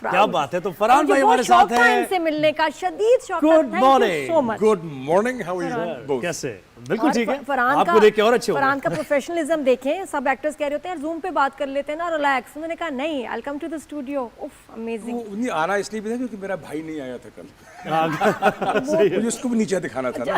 क्या बात है। तो फरहान भाई हमारे साथ हैं। इनसे मिलने का शदीद शौक था। Good Thank you morning. so much। Good morning, how are you both? कैसे? बिल्कुल ठीक है। फरहान आपको देख के और अच्छे हो फरहान का प्रोफेशनलिज्म देखें। सब एक्टर्स कह रहे होते हैं जूम पे बात कर लेते हैं ना, रिलैक्स। उन्होंने कहा नहीं, आई कम टू द स्टूडियो। उफ अमेजिंग। वो नहीं आना इसलिए भी था क्योंकि मेरा भाई नहीं आया था कल। सही है। मुझे उसको भी नीचे दिखाना था ना।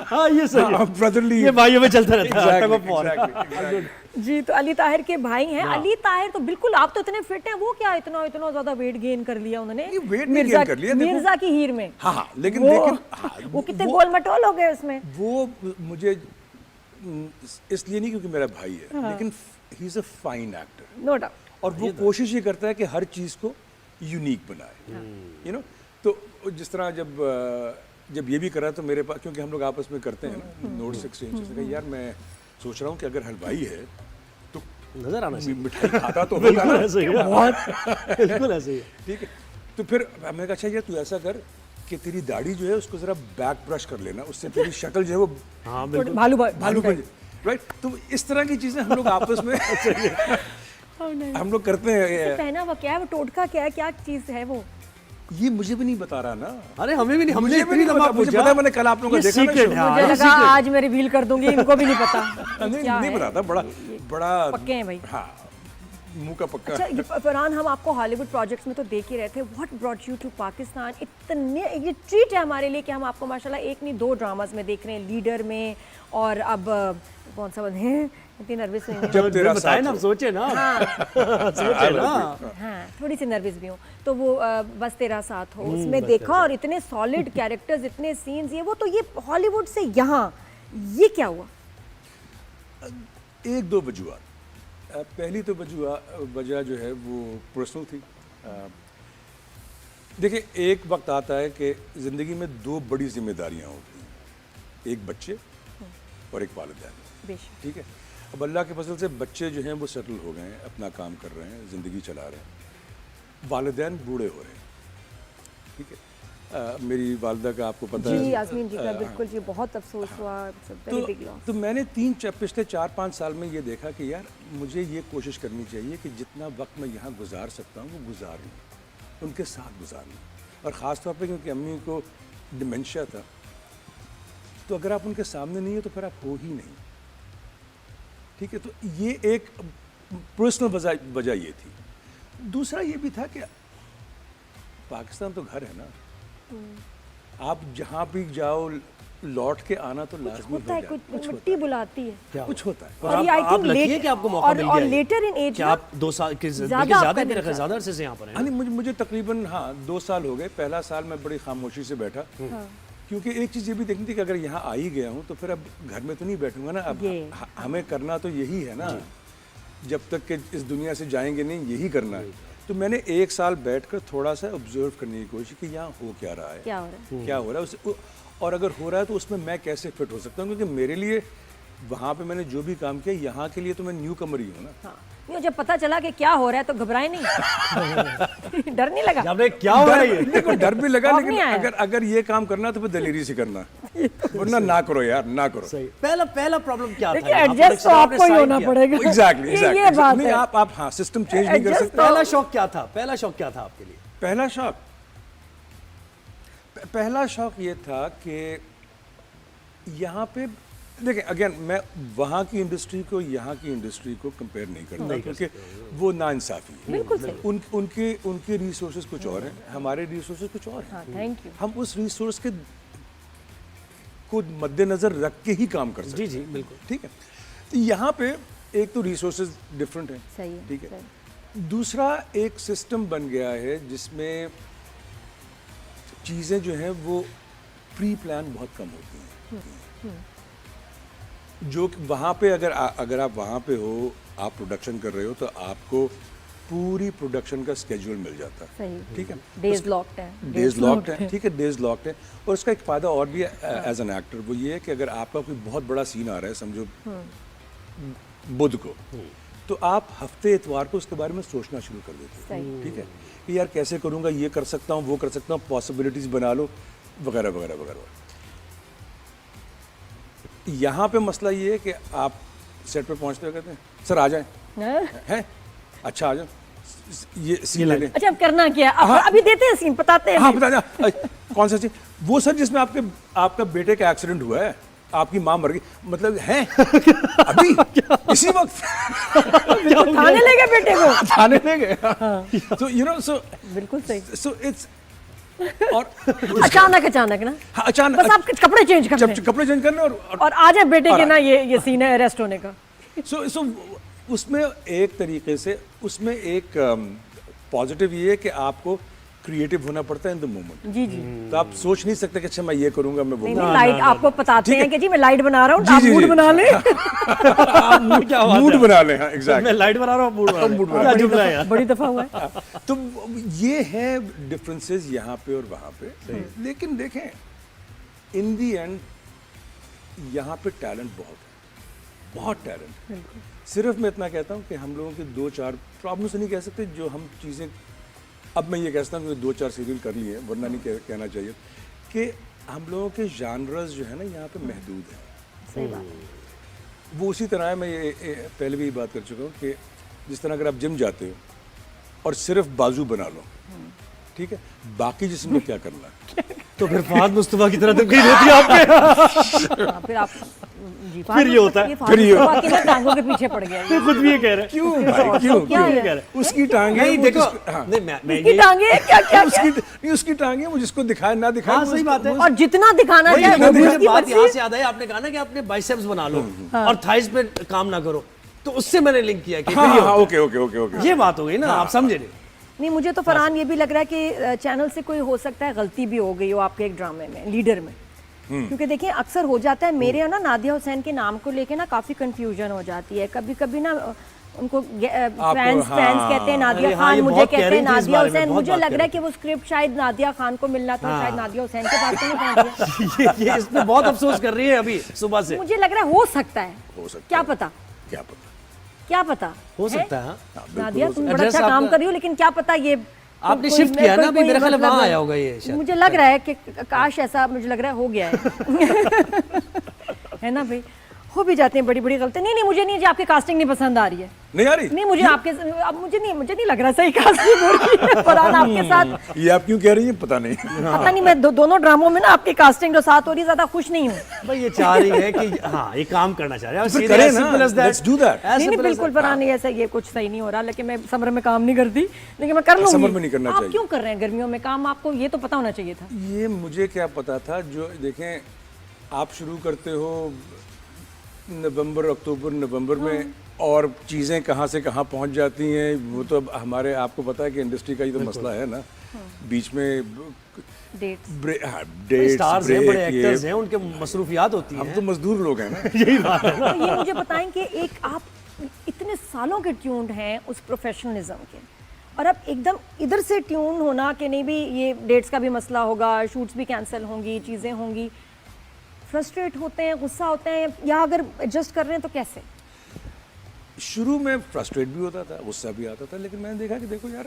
हाँ ये सही है। ब्रदरली ये भाइयों में चलता रहता है। एग्जैक्टली। जी, तो अली ताहिर के भाई हैं। अली ताहिर तो बिल्कुल, आप तो इतने फिट हैं, वो क्या इतना इतना ज्यादा वेट गेन कर लिया उन्होंने। ये weight नहीं gain कर लिया, देखो। मिर्जा की हीर में। हाँ लेकिन वो कितने गोल मटोल हो गए उसमें। वो मुझे इसलिए नहीं क्योंकि मेरा भाई है, लेकिन he is a fine actor. No doubt. और वो कोशिश ये करता है कि हर चीज को यूनिक बनाए, यू नो। तो जिस तरह जब ये भी करा तो मेरे पास, क्योंकि हम लोग आपस में करते हैं ना नोट्स एक्सचेंज, यार मैं सोच रहा हूँ कि अगर हलवाई है तो नजर आना चाहिए। मिठाई खाता तो होगा ना। ऐसे ही है। बिल्कुल ऐसे ही है। ठीक है। तो फिर मैंने कहा अच्छा यार तू ऐसा कर कि तेरी दाढ़ी जो है उसको जरा बैक ब्रश कर लेना, उससे तेरी शक्ल जो है वो हाँ बिल्कुल। भालू भालू बन जाए, राइट। तो इस तरह की चीजें हम लोग आपस में हम लोग करते हैं। पहना हुआ क्या है वो, टोटका क्या है, क्या चीज है वो? ये मुझे भी नहीं बता रहा ना। अरे हमें भी नहीं, हमने मुझे भी नहीं पता, मुझे पता है, मैंने कल आप लोगों को देखा ना सीक्रेट show। है। मुझे ये लगा secret। आज मैं रिवील कर दूंगी, इनको भी नहीं पता। नहीं पता था, बड़ा पक्के हैं भाई। हाँ, मुंह का पक्का। अच्छा, ये फरहान, हम आपको हॉलीवुड प्रोजेक्ट्स में तो देख ही रहे थे। What brought you to Pakistan? इतने, ये ट्रीट है हमारे लिए कि हम आपको माशाल्लाह एक नहीं दो ड्रामास में देख रहे हैं, लीडर में, और अब कौन सा बने हैं, इतनी नर्वस हुई हूँ। जब तेरा बताए साथ ना, हो। सोचे ना। हाँ, सोचे ना। हाँ, थोड़ी सी नर्वस भी हूँ। तो वो बस तेरा साथ हो, उसमें देखा, और इतने सॉलिड कैरेक्टर्स, इतने सीन्स, ये वो। तो ये हॉलीवुड से यहाँ ये क्या हुआ? एक दो वजूहत। पहली तो वजह जो है वो पर्सनल थी। देखिए, एक वक्त आता है कि ज़िंदगी में दो बड़ी जिम्मेदारियां होती हैं, एक बच्चे और एक वालिदैन। बेशक। ठीक है। अब अल्लाह के फजल से बच्चे जो हैं वो सेटल हो गए हैं, अपना काम कर रहे हैं, ज़िंदगी चला रहे हैं। वालिदैन बूढ़े हो रहे हैं। ठीक है। मेरी वालदा का आपको पता है। जी, यास्मीन जी का बिल्कुल जी, बहुत अफसोस हुआ। Very big loss. तो मैंने पिछले 4-5 साल में ये देखा कि यार मुझे ये कोशिश करनी चाहिए कि जितना वक्त मैं यहाँ गुजार सकता हूँ वो गुजार लूँ, उनके साथ गुजार लूँ। और ख़ास तौर पे क्योंकि अम्मी को डिमेंशिया था, तो अगर आप उनके सामने नहीं है तो फिर आप हो ही नहीं। ठीक है। तो ये एक पर्सनल वजह ये थी। दूसरा ये भी था कि पाकिस्तान तो घर है ना, आप जहाँ भी जाओ लौट के आना तो लाजमी होता है, कुछ मिट्टी बुलाती है, कुछ होता है। और ये I आप think लकी late- है कि आपको मौका मिल गया और है। लेटर इन एज क्या आप 2 साल के ज़्यादा ज़्यादा आपका मेरे दिल ख्याल ज्यादा अरसे से यहाँ पर हैं। मुझे तकरीबन 2 साल हो गए। पहला साल मैं बड़ी खामोशी से बैठा, क्योंकि एक चीज़ ये भी देखनी थी कि अगर यहाँ आ ही गया हूँ तो फिर अब घर में तो नहीं बैठूंगा ना। अब हमें करना तो यही है ना, जब तक कि इस दुनिया से जाएंगे नहीं, यही करना है। तो मैंने 1 साल बैठकर थोड़ा सा ऑब्जर्व करने की कोशिश की, यहाँ हो क्या रहा है, क्या हो रहा है और अगर हो रहा है तो उसमें मैं कैसे फिट हो सकता हूँ, क्योंकि मेरे लिए वहाँ पे मैंने जो भी काम किया, यहाँ के लिए तो मैं न्यू कमर ही हूँ ना। हाँ। नहीं, जब पता चला कि क्या हो रहा है तो घबराए नहीं। डर नहीं लगा? जब क्या हो रहा है ये? देखो, डर भी लगा, खौफ लेकिन नहीं आया? अगर ये काम करना तो फिर दलेरी से करना, वरना ना करो यार, ना करो। सही। पहला प्रॉब्लम क्या था? देखिए, यहाँ पर एडजस्ट तो आपने आपको ही sign होना किया। पड़ेगा। एग्जैक्टली ये बात नहीं, है। आप हाँ, सिस्टम चेंज नहीं कर Adjust सकते। पहला शौक क्या था? पहला शौक क्या था आपके लिए? पहला शौक ये था कि यहाँ पे देखिए, अगेन मैं वहाँ की इंडस्ट्री को यहाँ की इंडस्ट्री को कंपेयर नहीं करता, क्योंकि वो नाइंसाफ़ी है। बिल्कुल सही। उनके रिसोर्सेज कुछ और हैं, हमारे रिसोर्सेज कुछ और हैं। हाँ, थैंक यू। हम उस रिसोर्स के को मद्देनजर रख के ही काम कर सकते हैं। जी बिल्कुल। ठीक है। तो यहाँ पे एक तो रिसोर्सेज डिफरेंट हैं, सही है, ठीक है। सही। दूसरा एक सिस्टम बन गया है जिसमें चीज़ें जो हैं वो प्री प्लान बहुत कम होती हैं। जो कि वहाँ पे अगर आप वहाँ पे हो, आप प्रोडक्शन कर रहे हो, तो आपको पूरी प्रोडक्शन का स्केड्यूल मिल जाता है। सही। ठीक है। डेज लॉक्ड है। डेज लॉक्ड है, ठीक है, डेज लॉक्ड है। और इसका एक फ़ायदा और भी है एज एन एक्टर, वो ये है कि अगर आपका कोई बहुत बड़ा सीन आ रहा है, समझो बुध को, तो आप हफ्ते इतवार को उसके बारे में सोचना शुरू कर देते हो। ठीक है, कि यार कैसे करूँगा, ये कर सकता हूँ, वो कर सकता हूँ, पॉसिबिलिटीज़ बना लो, वगैरह वगैरह वगैरह। यहाँ पे मसला ये है कि आप सेट पे पहुँचते हो, कहते हैं सर आ जाएं, हैं, अच्छा आ जाओ, ये सीन लेने। अच्छा, अब करना क्या? अब अभी देते हैं सीन, बताते हैं। हाँ बता दे, कौन सा सीन? वो सर जिसमें आपका बेटे का एक्सीडेंट हुआ है, आपकी माँ मर गई, मतलब है अभी इसी वक्त थाने ले गए बेटे को। थाने ले गए। तो यू नो, सो बिल्कुल सही। सो इट्स और अचानक ना, हाँ, अचानक बस आप कपड़े चेंज कर लें कपड़े चेंज करने और आ जाए बेटे के ना ये सीन है अरेस्ट होने का। सो उसमें एक तरीके से उसमें एक पॉजिटिव ये है कि आपको क्रिएटिव होना पड़ता है इन द मोमेंट। जी जी। तो आप सोच नहीं सकते कि अच्छा मैं ये करूंगा, मैं वो नहीं, करूंगा। लाइट आपको बताते हैं कि जी मैं लाइट बना रहा हूँ, जी, आप जी, मूड जी। बना लें। क्या बात मूड है? बना ले, हाँ मैं एग्जैक्टली। लाइट बना रहा हूँ, मूड बना मूड रहा बना हूँ। जुमला है यार। बड़ी दफा हुआ है। तो ये है डिफरेंसेस यहाँ पे और वहाँ पे। लेकिन देखें इन दी एंड यहाँ पे टैलेंट बहुत टैलेंट। सिर्फ मैं इतना कहता हूँ कि हम लोगों के 2-4 प्रॉब्लम से नहीं कह सकते, जो हम चीज़ें, अब मैं ये कहता हूँ कि 2-4 सीरियल कर लिए, वरना नहीं कहना चाहिए, कि हम लोगों के जानरस जो है ना यहाँ पे महदूद है। सही बात है। वो उसी तरह है, मैं ये पहले भी ये बात कर चुका हूँ कि जिस तरह अगर आप जिम जाते हो और सिर्फ बाजू बना लो, ठीक है, बाकी जिस्म में क्या करना है? तो फिर फहद मुस्तफा की तरह तो कहीं होती है आपके। हाँ, फिर आप जी, फिर ये होता है। फिर ये मुस्तफा की ना टांगों के पीछे पड़ गया। ये खुद भी ये कह रहे हैं। क्यों भाई, क्यों क्या है? क्यों? उसकी टांगे नहीं वो देखो, हाँ। नहीं मैं इसकी ये टांगे क्या क्या उसकी टांगे वो जिसको दिखाए ना दिखाए, हाँ, वो सही उसको- बात है। वो- और जितना दिखाना वही चाहे वो भी मुझे उसकी बात मर्जी। यहाँ से याद है, आपने कहा ना कि अपने बाइसेप्स बना लो और थाइस पे काम ना करो, तो उससे मैंने लिंक किया कि हाँ फिर ये हाँ, होता ओके है। ये बात हो गई ना, आप समझे नहीं। नहीं, मुझे तो फरहान ये भी लग रहा है कि चैनल से कोई हो सकता है गलती भी हो गई हो आपके एक ड्रामे में, लीडर में। क्योंकि देखिए अक्सर हो जाता है, मेरे यहाँ ना नादिया हुसैन के नाम को लेके ना काफी कंफ्यूजन हो जाती है। कभी कभी ना उनको फैंस हाँ। कहते हैं नादिया अरे हाँ, खान, ये मुझे बहुत कहते कह हैं रही थी इस नादिया बारे में, हुसैन। बहुत मुझे बात लग कह रहा है रही कि वो स्क्रिप्ट शायद नादिया खान को मिलना था, शायद नादिया हुसैन के पास तो नहीं पहुंच गया। ये इस पे बहुत अफसोस कर रही है अभी सुबह से। मुझे लग रहा है हो सकता है, हो सकता क्या है। पता, क्या पता, क्या पता हो सकता है। हाँ। नादिया तुम बड़ा Address अच्छा काम आपका- कर रही हो, लेकिन क्या पता ये आपने कोई- शिफ्ट किया कोई- ना अभी, कोई मेरे ख्याल है मतलब- वहाँ आया होगा ये शायद। मुझे लग रहा है कि काश ऐसा, मुझे लग रहा है हो गया है ना भाई, हो भी जाते हैं बड़ी बड़ी गलती। नहीं मुझे नहीं, आपकी कास्टिंग नहीं पसंद आ रही है। नहीं आ रही? नहीं मुझे आपके, अब मुझे नहीं लग रहा सही कास्टिंग हो रही है फरहान आपके साथ। ये आप क्यों कह रही हैं पता नहीं। पता नहीं, मैं दोनों ड्रामों में ना आपकी कास्टिंग जो साथ हो रही है ज्यादा खुश नहीं हूँ। भाई ये चाह रही है कि हाँ ये काम करना चाह रहे हैं। फिर करें ना, let's do that। नहीं बिल्कुल फरहान, नहीं ऐसा, ये कुछ सही नहीं हो रहा। लेकिन मैं समर में काम नहीं करती, लेकिन मैं कर लूंगी। समर में नहीं करना आप चाहिए। क्यों कर रहे हैं गर्मियों में काम? आपको ये तो पता होना चाहिए था। ये मुझे क्या पता था, जो देखें आप शुरू करते हो नवंबर अक्टूबर नवंबर में, और चीज़ें कहाँ से कहाँ पहुँच जाती हैं, वो तो अब हमारे, आपको पता है कि इंडस्ट्री का ये तो मसला है ना, बीच में डेट्स, डेट्स, स्टार्स हैं, बड़े एक्टर्स हैं, उनके मसरूफियात होती हम हैं। तो मजदूर लोग हैं ना। यही बात है ना। तो ये मुझे बताएं कि एक आप इतने सालों के ट्यून्ड हैं उस प्रोफेशनलिज्म के, और अब एकदम इधर से ट्यून होना कि नहीं भी ये डेट्स का भी मसला होगा, शूट्स भी कैंसिल होंगी, चीज़ें होंगी, फ्रस्ट्रेट होते हैं, गुस्सा होते हैं, या अगर एडजस्ट कर रहे हैं तो कैसे? शुरू में फ्रस्ट्रेट भी होता था, गुस्सा भी आता था, लेकिन मैंने देखा कि देखो यार,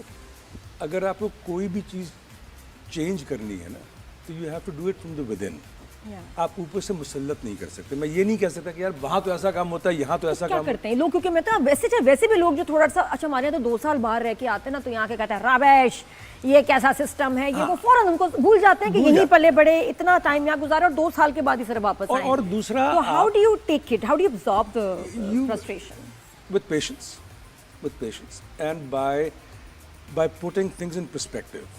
अगर आपको कोई भी चीज़ चेंज करनी है ना, तो you have to do it from the within. आप ऊपर से मुसल्लत नहीं कर सकते। मैं ये नहीं कह सकता कि यार वहाँ तो ऐसा काम होता है, यहाँ तो ऐसा क्या काम करते हैं लोग? क्योंकि मैं तो वैसे भी लोग जो थोड़ा सा, अच्छा हमारे यहाँ तो 2 साल बाहर रह के आते हैं ना, तो यहाँ के कहते हैं राबेश, ये कैसा सिस्टम है, ये वो फौरन उनको भूल जाते हैं कि यहीं पले बड़े, इतना टाइम यहाँ गुजारा और 2 साल के बाद ही सिर्फ वापस आए। और दूसरा, तो how do you take it, how do you absorb the frustration? with patience and by putting things in perspective.